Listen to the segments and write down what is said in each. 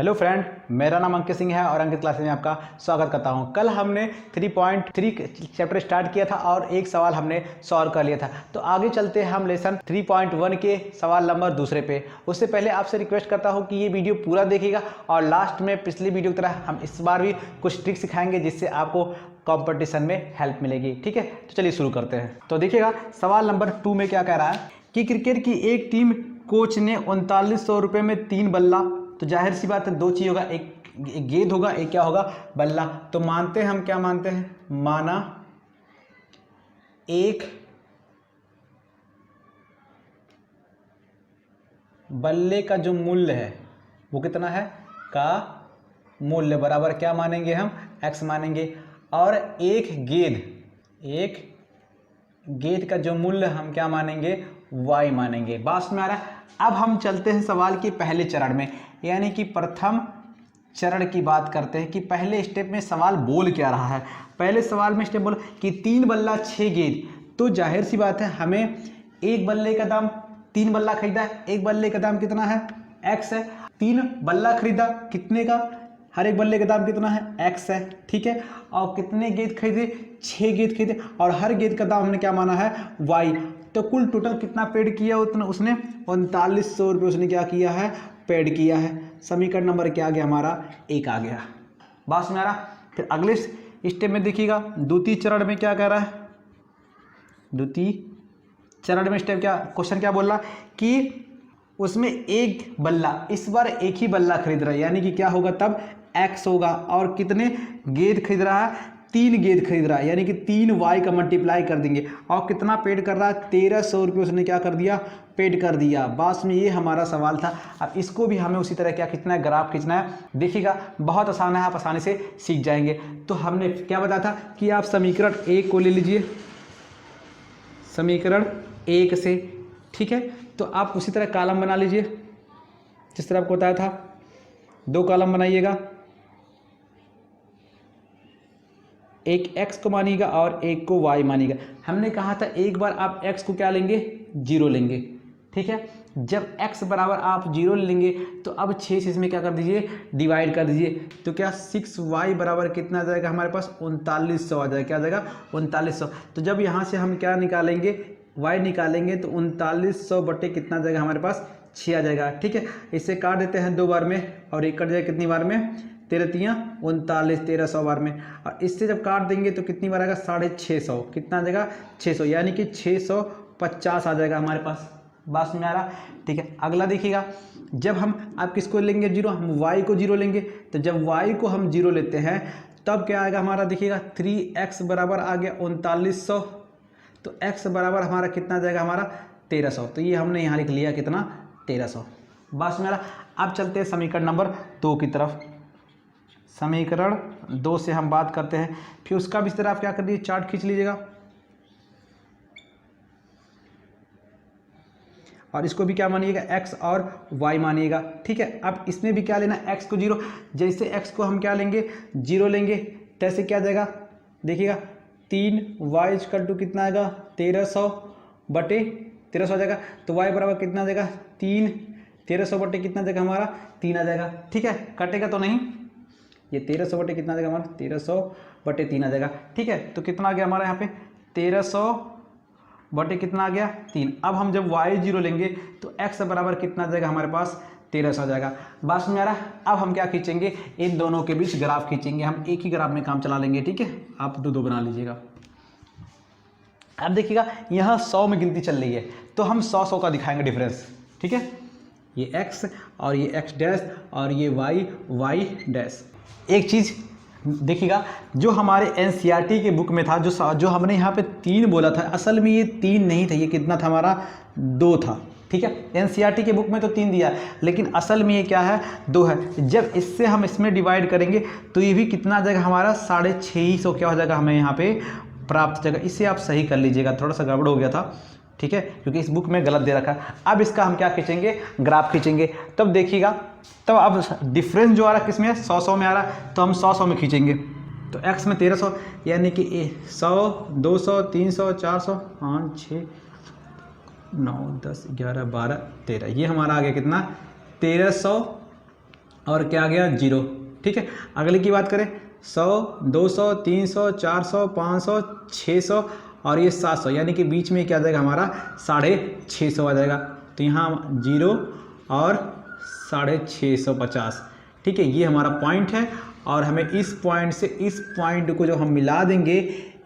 Hello friend, मेरा नाम अंकित सिंह है और अंकित क्लासेस में आपका स्वागत करता हूं। कल हमने 3.3 चैप्टर स्टार्ट किया था और एक सवाल हमने सॉल्व कर लिया था। तो आगे चलते हैं हम लेसन 3.1 के सवाल नंबर दूसरे पे। उससे पहले आपसे रिक्वेस्ट करता हूं कि ये वीडियो पूरा देखिएगा और लास्ट में पिछली वीडियो की तरह हम इस बार भी कुछ ट्रिक सिखाएंगे जिससे आपको कॉम्पिटिशन में हेल्प मिलेगी। ठीक है, तो चलिए शुरू करते हैं। तो देखिएगा सवाल नंबर 2 में क्या कह रहा है कि क्रिकेट की एक टीम कोच ने 3900 रुपये में 3 बल्ला, तो जाहिर सी बात है दो चीज होगा, एक गेंद होगा, एक क्या होगा, बल्ला। तो मानते हैं हम, क्या मानते हैं, माना एक बल्ले का जो मूल्य है वो कितना है, का मूल्य बराबर क्या मानेंगे हम, x मानेंगे, और एक गेंद का जो मूल्य हम क्या मानेंगे, y मानेंगे। बात में आ रहा है। अब हम चलते हैं सवाल के पहले चरण में, यानी कि प्रथम चरण की बात करते हैं कि पहले स्टेप में सवाल बोल क्या रहा है। पहले सवाल में स्टेप बोल कि 3 बल्ला 6 गेंद, तो जाहिर सी बात है हमें एक बल्ले का दाम, 3 बल्ला खरीदा है, एक बल्ले का दाम कितना है, x है। 3 बल्ला खरीदा, कितने का, हर एक बल्ले का दाम कितना है, x है। ठीक है, और कितने गेंद खरीदे, 6 गेंद खरीदे, और हर गेंद का दाम हमने क्या माना है, y। तो कुल टोटल कितना पेड किया उतना उसने, 3900 रुपये उसने क्या किया है, पेड किया है। समीकरण नंबर क्या आ गया हमारा, 1 आ गया। बात समझ आ रहा। फिर अगले स्टेप में देखिएगा, द्वितीय चरण में क्या कह रहा है, द्वितीय चरण में स्टेप क्या, क्वेश्चन क्या बोल रहा कि उसमें एक बल्ला, इस बार एक ही बल्ला खरीद रहा है, यानी कि क्या होगा तब x होगा, और कितने गेंद खरीद रहा है, 3 गेंद खरीद रहा है, यानी कि 3y का मल्टीप्लाई कर देंगे, और कितना पेड कर रहा है, 1300 रुपये उसने क्या कर दिया, पेड कर दिया। बस में ये हमारा सवाल था। अब इसको भी हमें उसी तरह क्या खींचना है, ग्राफ खींचना है। देखिएगा बहुत आसान है, आप आसानी से सीख जाएंगे। तो हमने क्या बताया था कि आप समीकरण 1 को ले लीजिए, समीकरण 1 से, ठीक है, तो आप उसी तरह कॉलम बना लीजिए जिस तरह आपको बताया था। 2 कॉलम बनाइएगा, एक x को मानिएगा और एक को y मानिएगा। हमने कहा था एक बार आप x को क्या लेंगे, 0 लेंगे। ठीक है, जब x बराबर आप 0 लेंगे तो अब 6 से इसमें क्या कर दीजिए, डिवाइड कर दीजिए। तो क्या 6y बराबर कितना आ जाएगा हमारे पास, 3900 आ जाएगा। क्या आ जाएगा, 3900। तो जब यहाँ से हम क्या निकालेंगे, y निकालेंगे, तो 3900 बटे कितना आ जाएगा हमारे पास, 6 आ जाएगा। ठीक है, इसे काट देते हैं 2 बार में, और एक कट जाएगा कितनी बार में, 13 तियाँ 39, 1300 बार में। और इससे जब काट देंगे तो कितनी बार आएगा, 650। कितना आ जाएगा, 600, यानी कि 650 आ जाएगा हमारे पास। बात में आ रहा। ठीक है, अगला देखिएगा, जब हम आप किसको लेंगे 0, हम y को 0 लेंगे। तो जब y को हम 0 लेते हैं तब क्या आएगा हमारा, देखिएगा 3x बराबर आ गया 3900, तो x बराबर हमारा कितना आ जाएगा, हमारा 1300। तो ये हमने यहाँ लिख लिया कितना, 1300। बात में आ रहा। अब चलते हैं समीकरण नंबर 2 की तरफ। समीकरण 2 से हम बात करते हैं, फिर उसका भी इस तरह आप क्या कर दीजिए, चार्ट खींच लीजिएगा, और इसको भी क्या मानिएगा, x और y मानिएगा। ठीक है, अब इसमें भी क्या लेना, x को 0, जैसे x को हम क्या लेंगे, 0 लेंगे, तैसे क्या जाएगा, देखिएगा 3y = कितना आएगा, 1300 बटे 1300 आ जाएगा। तो y बराबर कितना आ जाएगा, 3, 1300 बटे कितना आ जाएगा हमारा, 3 आ जाएगा। ठीक है, कटेगा तो नहीं, ये 1300 बटे कितना आ जाएगा हमारा, 1300 बटे 3 आ जाएगा। ठीक है, तो कितना आ गया हमारा यहाँ पे, 1300 बटे कितना आ गया, 3। अब हम जब y 0 लेंगे तो x बराबर कितना आ जाएगा हमारे पास, 1300 आ जाएगा। बात में आ रहा है। अब हम क्या खींचेंगे, इन दोनों के बीच ग्राफ खींचेंगे, हम एक ही ग्राफ में काम चला लेंगे। ठीक है, आप 2-2 बना लीजिएगा। अब देखिएगा यहाँ 100 में गिनती चल रही है, तो हम 100 का दिखाएंगे डिफरेंस। ठीक है, ये x और ये x डैश और ये y डैश। एक चीज़ देखिएगा, जो हमारे NCERT के बुक में था, जो हमने यहाँ पे 3 बोला था, असल में ये 3 नहीं था, ये कितना था हमारा, 2 था। ठीक है, NCERT के बुक में तो 3 दिया, लेकिन असल में ये क्या है, 2 है। जब इससे हम इसमें डिवाइड करेंगे तो ये भी कितना आ जाएगा हमारा, 650 क्या हो जाएगा हमें यहाँ पे प्राप्त हो जाएगा। इसे आप सही कर लीजिएगा, थोड़ा सा गड़बड़ हो गया था। ठीक है, क्योंकि इस बुक में गलत दे रखा है। अब इसका हम क्या खींचेंगे, ग्राफ खींचेंगे, तब देखिएगा, तब अब डिफरेंस जो आ रहा है किसमें, 100 में आ रहा है, तो हम 100 में खींचेंगे। तो x में 1300, यानी कि 100, 200, 300, 400, 5, 6, 9, 10, 11, 12, 13, ये हमारा आ गया कितना, 1300 और क्या आ गया 0। ठीक है, अगले की बात करें 100, 200, 300, 400, 500, 600 और ये 700, यानी कि बीच में क्या आ जाएगा हमारा 650 आ जाएगा। तो यहाँ 0 और 650। ठीक है, ये हमारा पॉइंट है और हमें इस पॉइंट से इस पॉइंट को जब हम मिला देंगे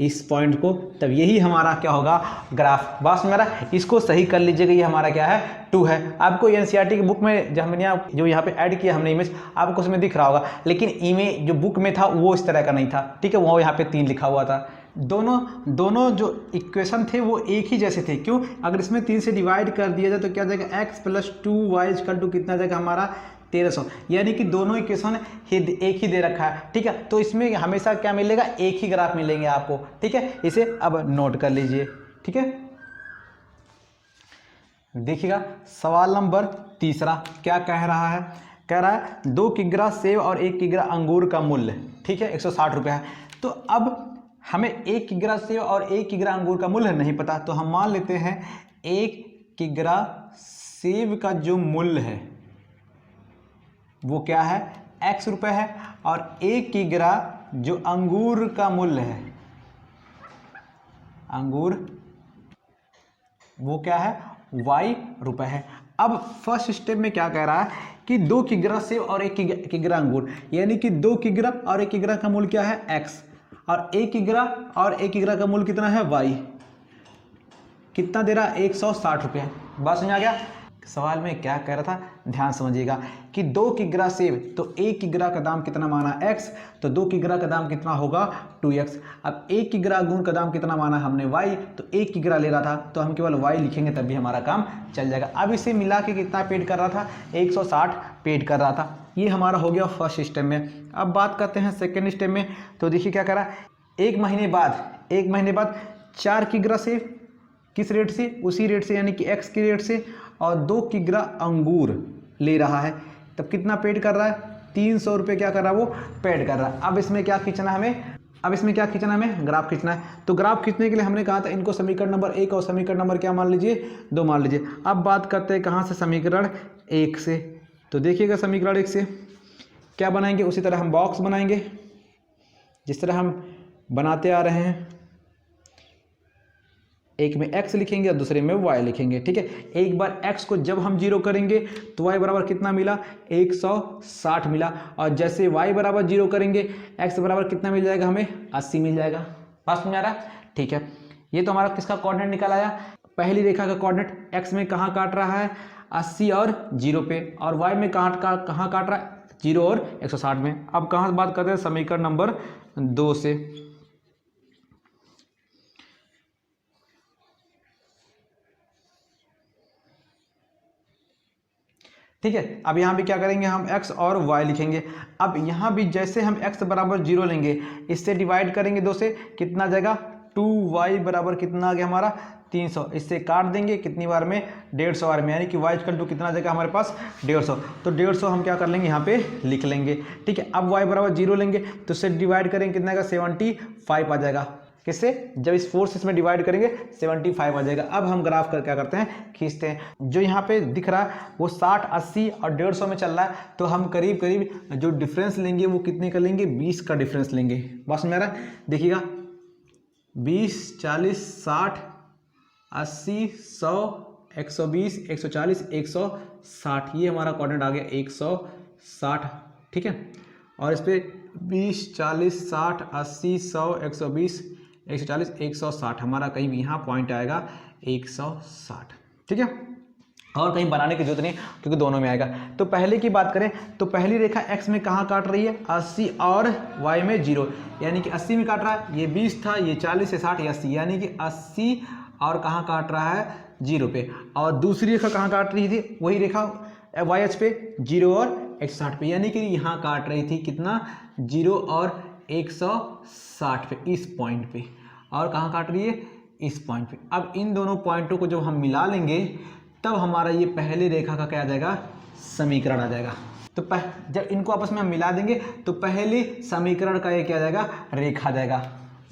इस पॉइंट को, तब यही हमारा क्या होगा ग्राफ। बस मेरा इसको सही कर लीजिएगा, ये हमारा क्या है 2 है। आपको एनसीईआरटी की बुक में जो हमने जो यहाँ पे ऐड किया हमने इमेज, आपको उसमें दिख रहा होगा, लेकिन इमेज जो बुक में था वो इस तरह का नहीं था। ठीक है, वो यहाँ पे 3 लिखा हुआ था। दोनों जो इक्वेशन थे वो एक ही जैसे थे। क्यों? अगर इसमें 3 से डिवाइड कर दिया जाए तो क्या जाएगा x + 2y = कितना जाएगा हमारा 1300, यानी कि दोनों इक्वेशन एक ही दे रखा है। ठीक है, तो इसमें हमेशा क्या मिलेगा, एक ही ग्राफ मिलेंगे आपको। ठीक है, इसे अब नोट कर लीजिए। ठीक है, देखिएगा सवाल नंबर 3 क्या कह रहा है। कह रहा है 2 किग्रा सेब और 1 किग्रा अंगूर का मूल्य, ठीक है, 160 रुपये है। तो अब हमें 1 किग्रा सेब और 1 किग्रा अंगूर का मूल्य नहीं पता, तो हम मान लेते हैं 1 किग्रा सेब का जो मूल्य है वो क्या है x रुपये है, और 1 किग्रा जो अंगूर का मूल्य है, अंगूर वो क्या है y रुपये है। अब फर्स्ट स्टेप में क्या कह रहा है कि 2 किग्रा सेब और 1 किग्रा अंगूर, यानी कि 2 किग्रा और 1 किग्रा का मूल्य क्या है x, और 1 किग्रा और 1 किग्रा का मूल्य कितना है y, कितना दे रहा है 160 रुपये। बात समझ आ गया? सवाल में क्या कह रहा था, ध्यान समझिएगा कि 2 किग्रा सेब, तो 1 किग्रा का दाम कितना माना x, तो 2 किग्रा का दाम कितना होगा 2x। अब 1 किग्रा अंगूर का दाम कितना माना हमने y, तो 1 किग्रा ले रहा था तो हम केवल y लिखेंगे तब भी हमारा काम चल जाएगा। अब इसे मिला के कितना पेड कर रहा था 160 पेड कर रहा था। ये हमारा हो गया फर्स्ट स्टेप में। अब बात करते हैं सेकेंड स्टेप में। तो देखिए क्या कह रहा है, 1 महीने बाद 4 किग्रा सेब किस रेट से, उसी रेट से यानी कि x के रेट से, और 2 किग्रा अंगूर ले रहा है, तब कितना पेड कर रहा है 300 रुपये क्या कर रहा है वो पेड कर रहा है। अब इसमें क्या खींचना है हमें, ग्राफ खींचना है। तो ग्राफ खींचने के लिए हमने कहा था इनको समीकरण नंबर 1 और समीकरण नंबर क्या मान लीजिए 2 मान लीजिए। अब बात करते हैं कहाँ से, समीकरण 1 से। तो देखिएगा समीकरण 1 से क्या बनाएंगे, उसी तरह हम बॉक्स बनाएंगे जिस तरह हम बनाते आ रहे हैं। एक में x लिखेंगे और दूसरे में y लिखेंगे। ठीक है, एक बार x को जब हम 0 करेंगे तो y बराबर कितना मिला 160 मिला, और जैसे y बराबर 0 करेंगे x बराबर कितना मिल जाएगा हमें 80 मिल जाएगा। बात समझ आ रहा है? ठीक है, ये तो हमारा किसका कोऑर्डिनेट निकल आया, पहली रेखा का कोऑर्डिनेट। x में कहाँ काट रहा है 80 और 0 पे, और y में कहाँ काट रहा है 0 और 160 में। अब कहाँ से बात करते हैं, समीकरण नंबर 2 से। ठीक है, अब यहाँ भी क्या करेंगे हम x और y लिखेंगे। अब यहाँ भी जैसे हम x बराबर 0 लेंगे, इससे डिवाइड करेंगे 2 से, कितना जाएगा 2y बराबर कितना आ गया हमारा 300। इससे काट देंगे कितनी बार में 150 बार में, यानी कि y = कितना जाएगा हमारे पास 150। तो 150 हम क्या कर लेंगे यहाँ पे लिख लेंगे। ठीक है, अब y बराबर 0 लेंगे तो इससे डिवाइड करेंगे कितना आएगा 75 आ जाएगा। किससे, जब इस 4 से इसमें डिवाइड करेंगे 75 आ जाएगा। अब हम ग्राफ कर क्या करते हैं खींचते हैं। जो यहाँ पे दिख रहा है वो 60, 80 और 150 में चल रहा है, तो हम करीब करीब जो डिफरेंस लेंगे वो कितने का लेंगे 20 का डिफरेंस लेंगे। बस मेरा देखिएगा 20, 40, 60, 80, 100, 120, 140, 160, ये हमारा कोऑर्डिनेट आ गया 160। ठीक है, और इस पर 20, 40, 60, 80, 100, 120, 140, 160 हमारा कहीं भी यहाँ पॉइंट आएगा 160। ठीक है, और कहीं बनाने की जरूरत नहीं क्योंकि दोनों में आएगा। तो पहले की बात करें तो पहली रेखा x में कहाँ काट रही है 80 और y में 0, यानी कि 80 में काट रहा है, ये 20 था, ये 40 से 60 ये 80, यानी कि 80 और कहाँ काट रहा है 0 पे। और दूसरी रेखा कहाँ काट रही थी, वही रेखा y अक्ष पे 0 और 160 पे, यानी कि यहाँ काट रही थी कितना 0 और 160 पे, इस पॉइंट पे। और कहाँ काट रही है इस पॉइंट पे। अब इन दोनों पॉइंटों को जब हम मिला लेंगे तब हमारा ये पहली रेखा का क्या आ जाएगा समीकरण आ जाएगा। तो जब इनको आपस में हम मिला देंगे तो पहले समीकरण का ये क्या आ जाएगा रेखा आ जाएगा।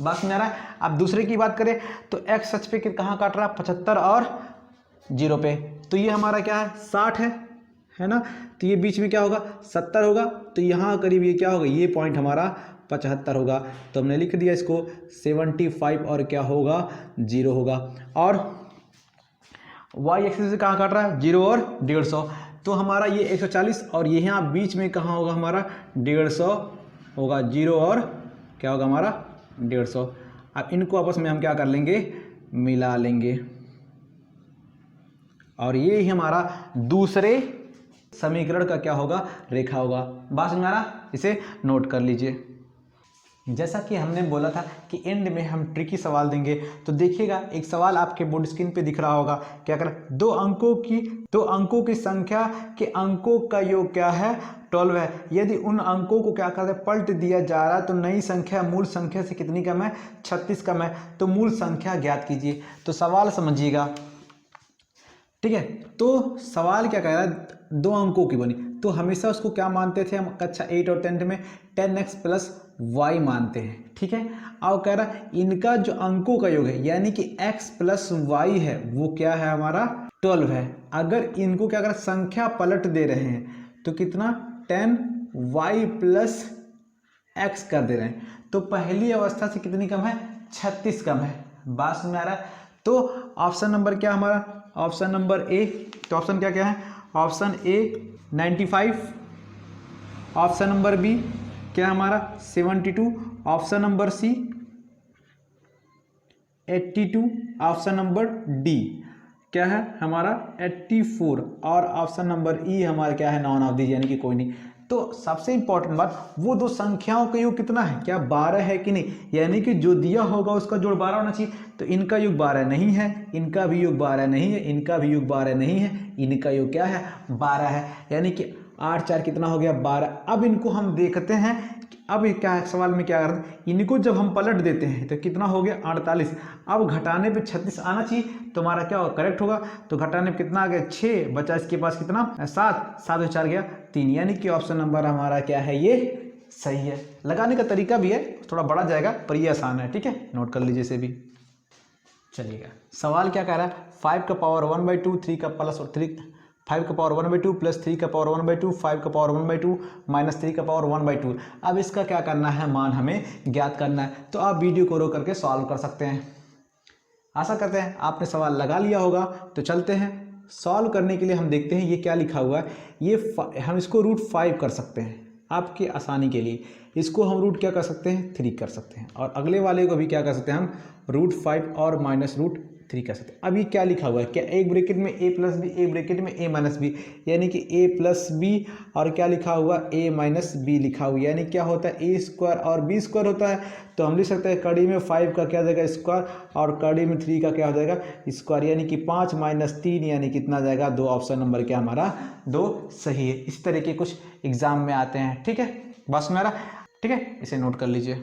बात समझ आ रहा है? अब दूसरे की बात करें तो x अक्ष पे कहाँ काट रहा है 75 और 0 पे, तो ये हमारा क्या है 60 है है ना। तो ये बीच में क्या होगा 70 होगा, तो यहाँ करीब ये क्या होगा, ये पॉइंट हमारा 75 होगा। तो हमने लिख दिया इसको 75 और क्या होगा 0 होगा। और वाई एक्सिस से कहाँ काट रहा है 0 और 150, तो हमारा ये 140 और ये यहाँ बीच में कहाँ होगा हमारा 150 होगा, 0 और क्या होगा हमारा 150। अब इनको आपस में हम क्या कर लेंगे मिला लेंगे और ये ही हमारा दूसरे समीकरण का क्या होगा रेखा होगा। बात समझ में आ रहा, इसे नोट कर लीजिए। जैसा कि हमने बोला था कि एंड में हम ट्रिकी सवाल देंगे, तो देखिएगा एक सवाल आपके बोर्ड स्क्रीन पे दिख रहा होगा, क्या कर दो अंकों की संख्या के अंकों का योग क्या है 12 है। यदि उन अंकों को क्या करते पलट दिया जा रहा है तो नई संख्या मूल संख्या से कितनी कम है 36 कम है, तो मूल संख्या ज्ञात कीजिए। तो सवाल समझिएगा, ठीक है। तो सवाल क्या कह रहा है, दो अंकों की बनी, तो हमेशा उसको क्या मानते थे हम कक्षा 8 और 10 में 10x प्लस y मानते हैं, ठीक है। अब कह रहा इनका जो अंकों का योग है यानी कि x प्लस y है वो क्या है हमारा 12 है। अगर इनको क्या कर संख्या पलट दे रहे हैं तो कितना 10y प्लस x कर दे रहे हैं, तो पहली अवस्था से कितनी कम है 36 कम है। बात समझ में आ रहा है। तो ऑप्शन नंबर क्या हमारा, ऑप्शन नंबर ए, तो ऑप्शन क्या क्या है, option A 95, option number B क्या हमारा 72, option number C 82, option number D क्या है हमारा 84 और ऑप्शन नंबर ई हमारा क्या है नॉन ऑफ दीज यानी कि कोई नहीं। तो सबसे इंपॉर्टेंट बात वो दो संख्याओं का योग कितना है, क्या 12 है कि नहीं, यानी कि जो दिया होगा उसका जोड़ 12 होना चाहिए। तो इनका योग 12 नहीं है, इनका भी योग 12 नहीं है, इनका भी योग 12 नहीं है, इनका योग क्या है 12 है, यानी कि 8 4 कितना हो गया 12। अब इनको हम देखते हैं कि अब क्या है सवाल में क्या करते हैं, इनको जब हम पलट देते हैं तो कितना हो गया 48। अब घटाने पे 36 आना चाहिए, तो हमारा क्या होगा करेक्ट होगा। तो घटाने पे कितना आ गया 6, बचा इसके पास कितना 7, 7 4 गया 3, यानी कि ऑप्शन नंबर हमारा क्या है ये सही है। लगाने का तरीका भी है, थोड़ा बड़ा जाएगा पर ये आसान है, ठीक है, नोट कर लीजिए इसे भी। चलिएगा सवाल क्या कह रहा है, 5 का पावर 1/2, 3 का प्लस और 3 5 का पावर 1/2 प्लस 3 का पावर 1/2, 5 का पावर 1/2 माइनस 3 का पावर 1/2। अब इसका क्या करना है मान हमें ज्ञात करना है, तो आप वीडियो को रोक करके सॉल्व कर सकते हैं। आशा करते हैं आपने सवाल लगा लिया होगा। तो चलते हैं सॉल्व करने के लिए, हम देखते हैं ये क्या लिखा हुआ है। ये हम इसको √5 कर सकते हैं आपकी आसानी के लिए, इसको हम रूट क्या कर सकते हैं 3 कर सकते हैं, और अगले वाले को भी क्या कर सकते हैं हम √5 और माइनस √3 कर सकते हैं। अब ये क्या लिखा हुआ है, क्या एक ब्रैकेट में a प्लस बी, एक ब्रैकेट में a माइनस बी, यानी कि a प्लस बी और क्या लिखा हुआ a माइनस बी लिखा हुआ, यानी क्या होता है a स्क्वायर और b स्क्वायर होता है। तो हम लिख सकते हैं कड़ी में 5 का क्या हो जाएगा स्क्वायर और कड़ी में 3 का क्या हो जाएगा स्क्वायर, यानी कि 5 माइनस 3 यानी कितना जाएगा 2। ऑप्शन नंबर क्या हमारा 2 सही है। इस तरह के कुछ एग्जाम में आते हैं, ठीक है, बस मेरा ठीक है, इसे नोट कर लीजिए।